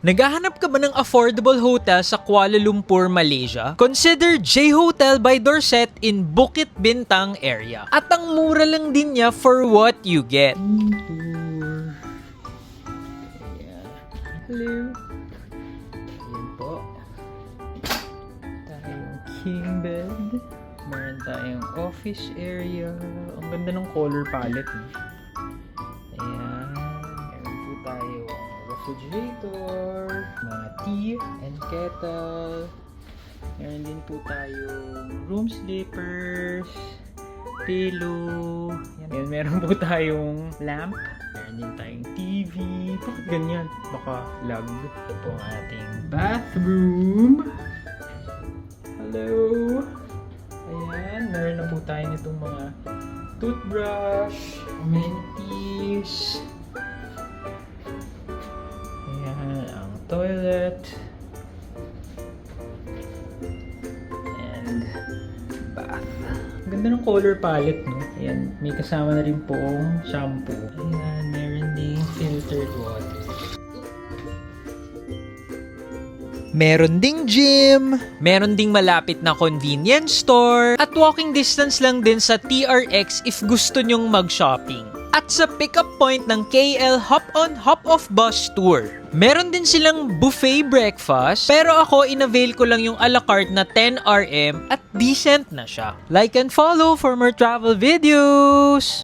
Naghahanap ka ba ng affordable hotel sa Kuala Lumpur, Malaysia? Consider J Hotel by Dorset in Bukit Bintang area. At ang mura lang din niya for what you get. Tour. Ayan. Hello. Ayan po. Tayong king bed. Meron tayong office area. Ang ganda ng color palette. Ayan. Meron po tayong refrigerator, mga tea and kettle. Meron din po tayong room slippers, pillow. Yan, meron po tayong lamp. Meron din tayong TV. Bakit ganyan? Baka lag. Ito po ang ating bathroom. Hello. Ayan, meron na po tayo nitong mga toothbrush, amenities. Ang toilet and bath. Ganda ng color palette, no? Ayan, may kasama na rin pong shampoo. Ayan, meron ding filtered water. Meron ding gym, meron ding malapit na convenience store, at walking distance lang din sa TRX if gusto nyong mag-shopping. At sa pick-up point ng KL hop-on, hop-off bus tour. Meron din silang buffet breakfast, pero ako inavail ko lang yung a la carte na 10 RM at decent na siya. Like and follow for more travel videos!